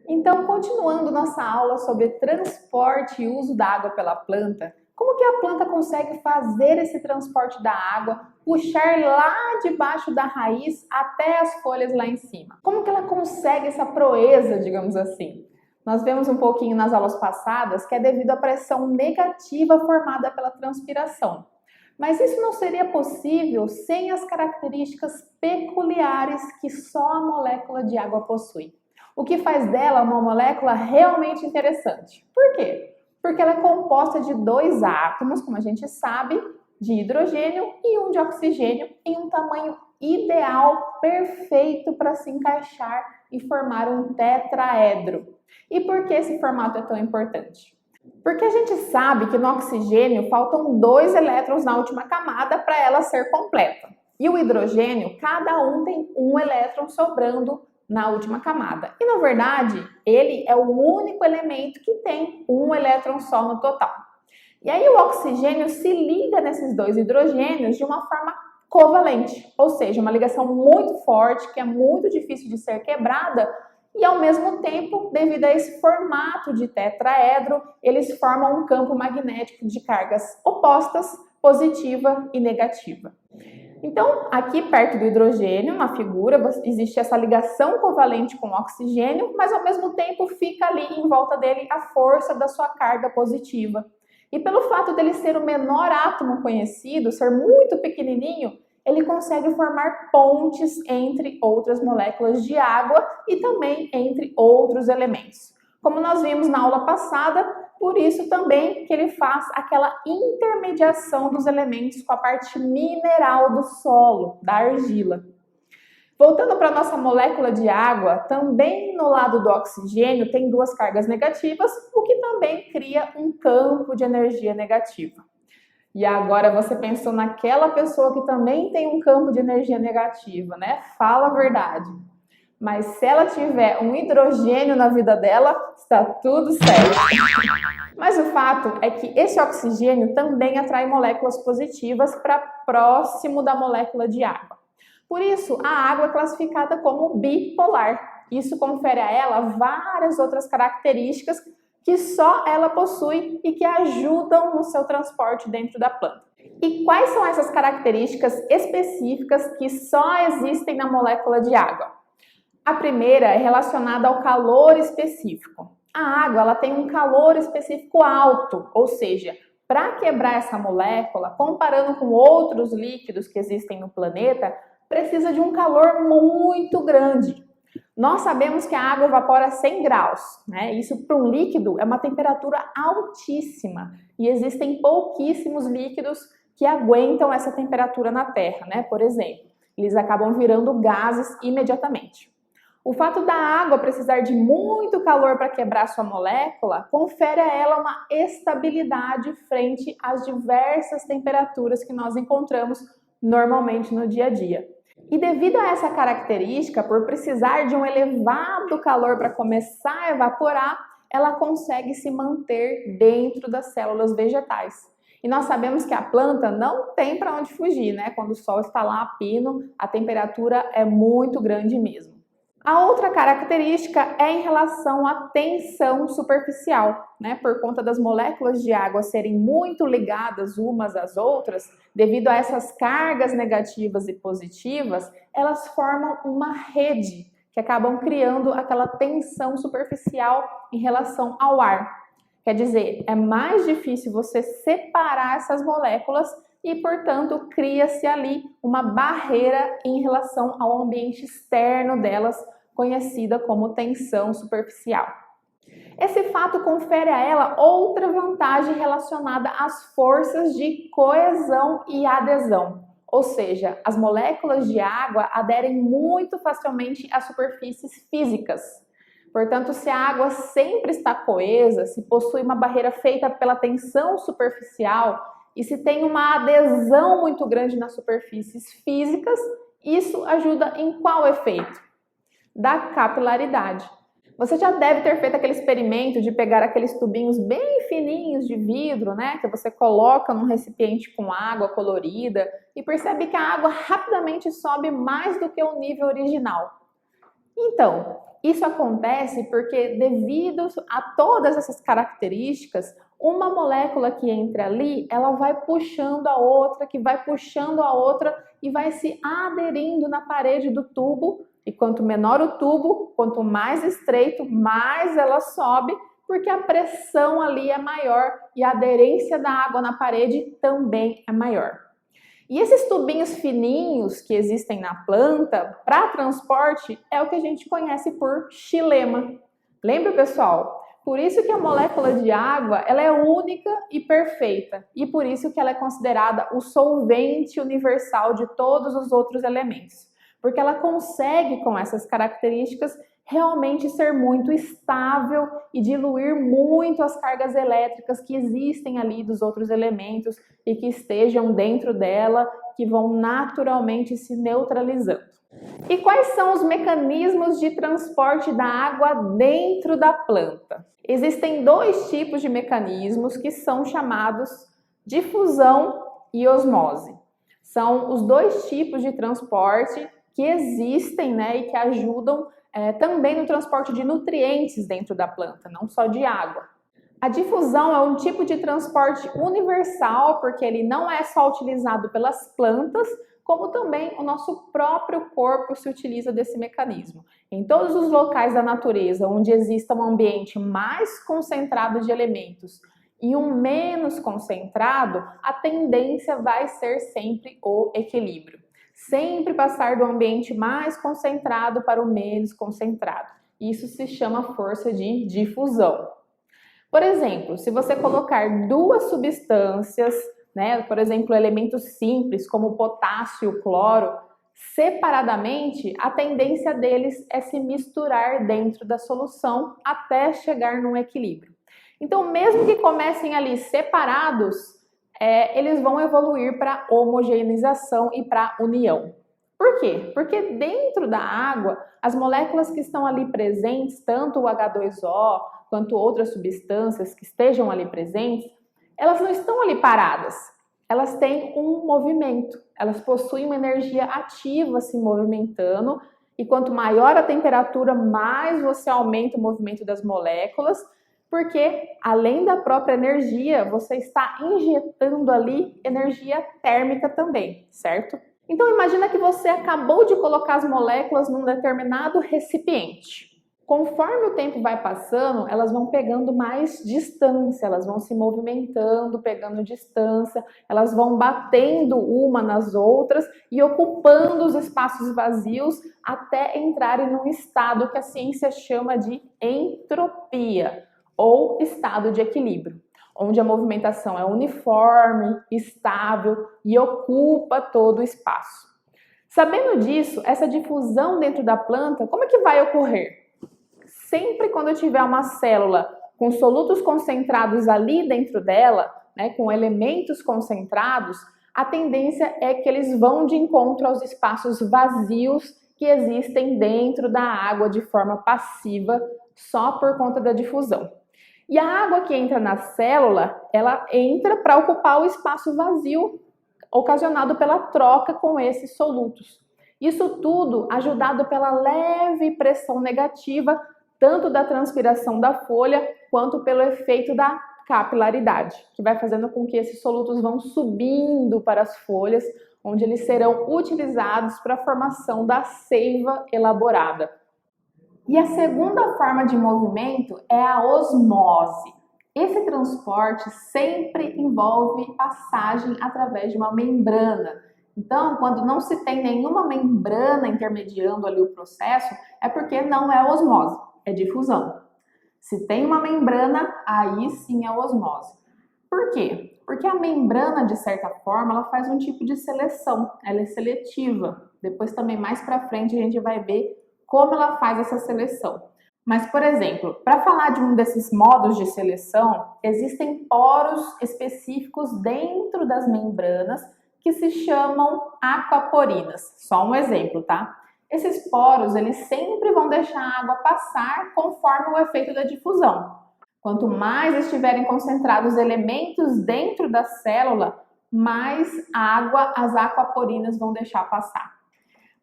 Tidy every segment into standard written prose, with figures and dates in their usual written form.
Então, continuando nossa aula sobre transporte e uso da água pela planta, como que a planta consegue fazer esse transporte da água, puxar lá debaixo da raiz até as folhas lá em cima? Como que ela consegue essa proeza, digamos assim? Nós vemos um pouquinho nas aulas passadas que é devido à pressão negativa formada pela transpiração. Mas isso não seria possível sem as características peculiares que só a molécula de água possui. O que faz dela uma molécula realmente interessante. Por quê? Porque ela é composta de dois átomos, como a gente sabe, de hidrogênio e um de oxigênio, em um tamanho ideal, perfeito para se encaixar e formar um tetraedro. E por que esse formato é tão importante? Porque a gente sabe que no oxigênio faltam 2 elétrons na última camada para ela ser completa. E o hidrogênio, cada um tem 1 elétron sobrando na última camada. E na verdade, ele é o único elemento que tem 1 elétron só no total. E aí o oxigênio se liga nesses 2 hidrogênios de uma forma covalente, ou seja, uma ligação muito forte, que é muito difícil de ser quebrada, e ao mesmo tempo, devido a esse formato de tetraedro, eles formam um campo magnético de cargas opostas, positiva e negativa. Então, aqui perto do hidrogênio, na figura, existe essa ligação covalente com o oxigênio, mas ao mesmo tempo fica ali em volta dele a força da sua carga positiva. E pelo fato dele ser o menor átomo conhecido, ser muito pequenininho, ele consegue formar pontes entre outras moléculas de água e também entre outros elementos. Como nós vimos na aula passada, por isso também que ele faz aquela intermediação dos elementos com a parte mineral do solo, da argila. Voltando para a nossa molécula de água, também no lado do oxigênio tem 2 cargas negativas, o que também cria um campo de energia negativa. E agora você pensou naquela pessoa que também tem um campo de energia negativa, né? Fala a verdade. Mas se ela tiver um hidrogênio na vida dela, está tudo certo. Mas o fato é que esse oxigênio também atrai moléculas positivas para próximo da molécula de água. Por isso, a água é classificada como bipolar. Isso confere a ela várias outras características que só ela possui e que ajudam no seu transporte dentro da planta. E quais são essas características específicas que só existem na molécula de água? A primeira é relacionada ao calor específico. A água ela tem um calor específico alto, ou seja, para quebrar essa molécula, comparando com outros líquidos que existem no planeta, precisa de um calor muito grande. Nós sabemos que a água evapora a 100 graus, né? Isso para um líquido é uma temperatura altíssima e existem pouquíssimos líquidos que aguentam essa temperatura na Terra, né? Por exemplo, eles acabam virando gases imediatamente. O fato da água precisar de muito calor para quebrar sua molécula confere a ela uma estabilidade frente às diversas temperaturas que nós encontramos normalmente no dia a dia. E devido a essa característica, por precisar de um elevado calor para começar a evaporar, ela consegue se manter dentro das células vegetais. E nós sabemos que a planta não tem para onde fugir, né? Quando o sol está lá a pino, a temperatura é muito grande mesmo. A outra característica é em relação à tensão superficial, né? Por conta das moléculas de água serem muito ligadas umas às outras, devido a essas cargas negativas e positivas, elas formam uma rede que acabam criando aquela tensão superficial em relação ao ar. Quer dizer, é mais difícil você separar essas moléculas e, portanto, cria-se ali uma barreira em relação ao ambiente externo delas, conhecida como tensão superficial. Esse fato confere a ela outra vantagem relacionada às forças de coesão e adesão, ou seja, as moléculas de água aderem muito facilmente às superfícies físicas. Portanto, se a água sempre está coesa, se possui uma barreira feita pela tensão superficial e se tem uma adesão muito grande nas superfícies físicas, isso ajuda em qual efeito? Da capilaridade. Você já deve ter feito aquele experimento de pegar aqueles tubinhos bem fininhos de vidro, né, que você coloca num recipiente com água colorida e percebe que a água rapidamente sobe mais do que o nível original. Então, Isso acontece porque, devido a todas essas características, uma molécula que entra ali, ela vai puxando a outra, que vai puxando a outra e vai se aderindo na parede do tubo. E quanto menor o tubo, quanto mais estreito, mais ela sobe, porque a pressão ali é maior e a aderência da água na parede também é maior. E esses tubinhos fininhos que existem na planta para transporte é o que a gente conhece por xilema. Lembra, pessoal? Por isso que a molécula de água ela é única e perfeita e por isso que ela é considerada o solvente universal de todos os outros elementos. Porque ela consegue, com essas características, realmente ser muito estável e diluir muito as cargas elétricas que existem ali dos outros elementos e que estejam dentro dela, que vão naturalmente se neutralizando. E quais são os mecanismos de transporte da água dentro da planta? Existem dois tipos de mecanismos que são chamados difusão e osmose. São os dois tipos de transporte que existem, e que ajudam também no transporte de nutrientes dentro da planta, não só de água. A difusão é um tipo de transporte universal, porque ele não é só utilizado pelas plantas, como também o nosso próprio corpo se utiliza desse mecanismo. Em todos os locais da natureza onde exista um ambiente mais concentrado de elementos e um menos concentrado, a tendência vai ser sempre o equilíbrio. Sempre passar do ambiente mais concentrado para o menos concentrado. Isso se chama força de difusão. Por exemplo, se você colocar duas substâncias, por exemplo, elementos simples como potássio e cloro, separadamente, a tendência deles é se misturar dentro da solução até chegar num equilíbrio. Então, mesmo que comecem ali separados, eles vão evoluir para homogeneização e para união. Por quê? Porque dentro da água, as moléculas que estão ali presentes, tanto o H2O quanto outras substâncias que estejam ali presentes, elas não estão ali paradas. Elas têm um movimento, elas possuem uma energia ativa se movimentando e quanto maior a temperatura, mais você aumenta o movimento das moléculas, porque além da própria energia, você está injetando ali energia térmica também, certo? Então imagina que você acabou de colocar as moléculas num determinado recipiente. Conforme o tempo vai passando, elas vão pegando mais distância, elas vão se movimentando, pegando distância, elas vão batendo uma nas outras e ocupando os espaços vazios até entrarem num estado que a ciência chama de entropia, ou estado de equilíbrio, onde a movimentação é uniforme, estável e ocupa todo o espaço. Sabendo disso, essa difusão dentro da planta, como é que vai ocorrer? Sempre quando eu tiver uma célula com solutos concentrados ali dentro dela, com elementos concentrados, a tendência é que eles vão de encontro aos espaços vazios que existem dentro da água de forma passiva, só por conta da difusão. E a água que entra na célula, ela entra para ocupar o espaço vazio ocasionado pela troca com esses solutos. Isso tudo ajudado pela leve pressão negativa, tanto da transpiração da folha, quanto pelo efeito da capilaridade, que vai fazendo com que esses solutos vão subindo para as folhas, onde eles serão utilizados para a formação da seiva elaborada. E a segunda forma de movimento é a osmose. Esse transporte sempre envolve passagem através de uma membrana. Então, quando não se tem nenhuma membrana intermediando ali o processo, é porque não é osmose, é difusão. Se tem uma membrana, aí sim é osmose. Por quê? Porque a membrana, de certa forma, ela faz um tipo de seleção, ela é seletiva. Depois também mais para frente a gente vai ver como ela faz essa seleção. Mas, por exemplo, para falar de um desses modos de seleção, existem poros específicos dentro das membranas que se chamam aquaporinas. Só um exemplo, tá? Esses poros, eles sempre vão deixar a água passar conforme o efeito da difusão. Quanto mais estiverem concentrados elementos dentro da célula, mais água as aquaporinas vão deixar passar.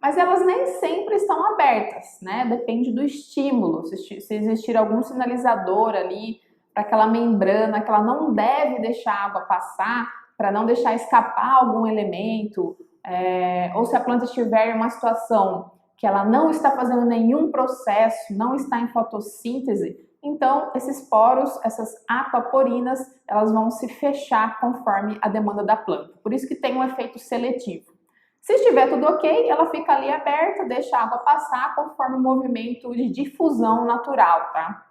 mas elas nem sempre estão abertas, né? Depende do estímulo, se existir algum sinalizador ali para aquela membrana que ela não deve deixar a água passar, para não deixar escapar algum elemento, ou se a planta estiver em uma situação que ela não está fazendo nenhum processo, não está em fotossíntese, então esses poros, essas aquaporinas, elas vão se fechar conforme a demanda da planta. Por isso que tem um efeito seletivo. Se estiver tudo ok, ela fica ali aberta, deixa a água passar conforme o movimento de difusão natural, tá?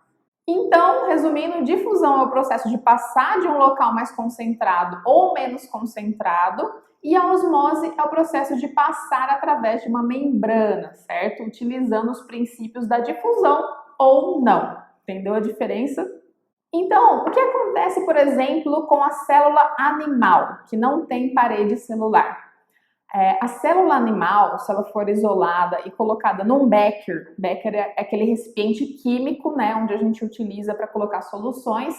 Então, resumindo, difusão é o processo de passar de um local mais concentrado ou menos concentrado, e a osmose é o processo de passar através de uma membrana, certo? Utilizando os princípios da difusão ou não. Entendeu a diferença? Então, o que acontece, por exemplo, com a célula animal, que não tem parede celular? A célula animal, se ela for isolada e colocada num becker é aquele recipiente químico, né, onde a gente utiliza para colocar soluções,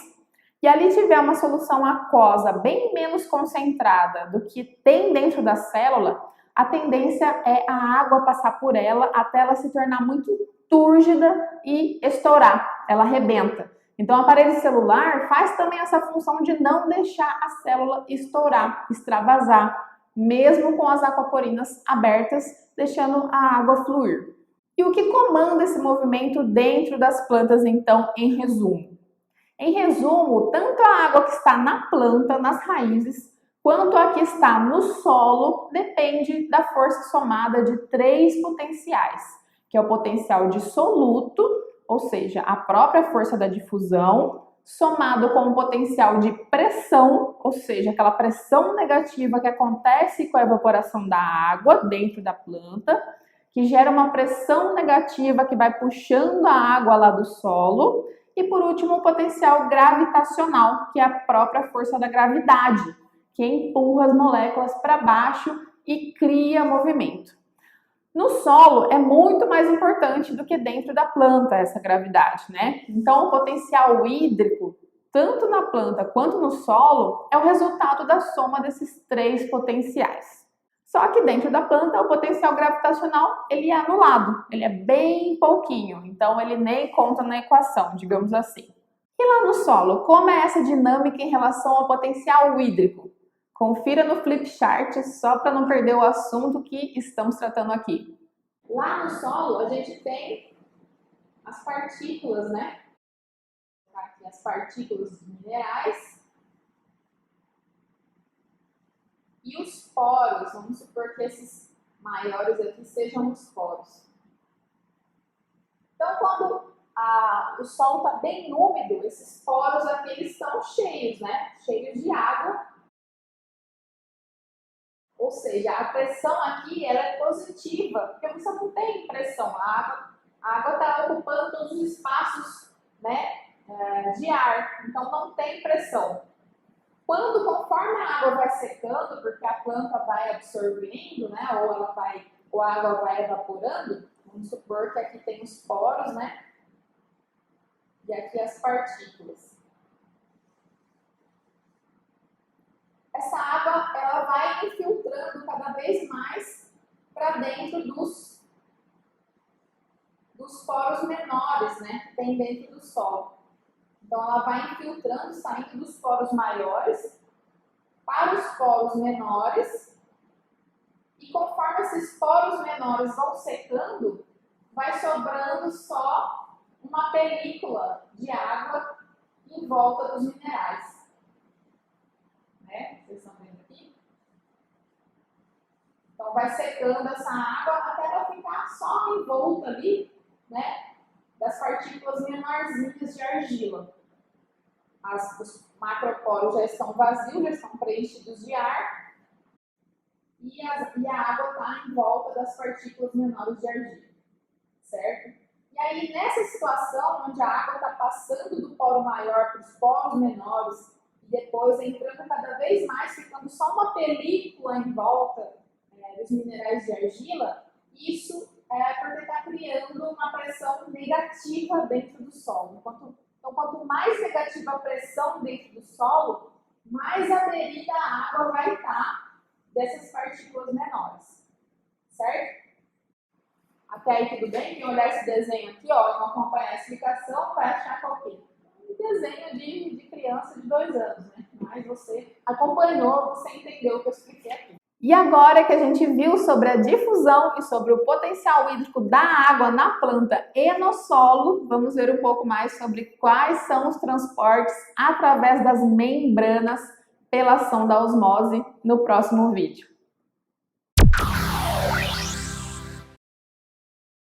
e ali tiver uma solução aquosa bem menos concentrada do que tem dentro da célula, a tendência é a água passar por ela até ela se tornar muito túrgida e estourar, ela arrebenta. Então a parede celular faz também essa função de não deixar a célula estourar, extravasar, mesmo com as aquaporinas abertas, deixando a água fluir. E o que comanda esse movimento dentro das plantas, então, em resumo? Em resumo, tanto a água que está na planta, nas raízes, quanto a que está no solo, depende da força somada de 3 potenciais, que é o potencial de soluto, ou seja, a própria força da difusão, somado com o potencial de pressão, ou seja, aquela pressão negativa que acontece com a evaporação da água dentro da planta, que gera uma pressão negativa que vai puxando a água lá do solo, e por último o potencial gravitacional, que é a própria força da gravidade, que empurra as moléculas para baixo e cria movimento. No solo é muito mais importante do que dentro da planta essa gravidade, né? Então o potencial hídrico, tanto na planta quanto no solo, é o resultado da soma desses 3 potenciais. Só que dentro da planta o potencial gravitacional ele é anulado, ele é bem pouquinho, então ele nem conta na equação, digamos assim. E lá no solo, como é essa dinâmica em relação ao potencial hídrico? Confira no flip chart só para não perder o assunto que estamos tratando aqui. Lá no solo a gente tem as partículas, né? Aqui as partículas dos minerais e os poros. Vamos supor que esses maiores aqui sejam os poros. Então, quando o solo está bem úmido, esses poros aqui eles estão cheios, né? Cheios de água. Ou seja, a pressão aqui ela é positiva, porque você não tem pressão. A água está ocupando todos os espaços, né, de ar, então não tem pressão. Conforme a água vai secando, porque a planta vai absorvendo, né, ou a água vai evaporando, vamos supor que aqui tem os poros, né, e aqui as partículas. Essa água ela vai infiltrando cada vez mais para dentro dos poros menores, né, que tem dentro do solo. Então ela vai infiltrando, saindo dos poros maiores para os poros menores, e conforme esses poros menores vão secando, vai sobrando só uma película de água em volta dos minerais. Né? Vocês estão vendo aqui? Então vai secando essa água até ela ficar só em volta ali, né, das partículas menorzinhas de argila. Os macroporos já estão vazios, já estão preenchidos de ar, e a água está em volta das partículas menores de argila, certo? E aí, nessa situação, onde a água está passando do poro maior para os poros menores, e depois entrando cada vez mais, ficando só uma película em volta dos minerais de argila, isso é porque está criando uma pressão negativa dentro do solo. Então, quanto mais negativa a pressão dentro do solo, mais aderida a água vai estar dessas partículas menores, certo? Até aí tudo bem? Quem olhar esse desenho aqui, ó, e não acompanhar a explicação, vai achar que é o quê? Um desenho de criança de 2 anos, né? Mas você acompanhou, você entendeu o que eu expliquei aqui. E agora que a gente viu sobre a difusão e sobre o potencial hídrico da água na planta e no solo, vamos ver um pouco mais sobre quais são os transportes através das membranas pela ação da osmose no próximo vídeo.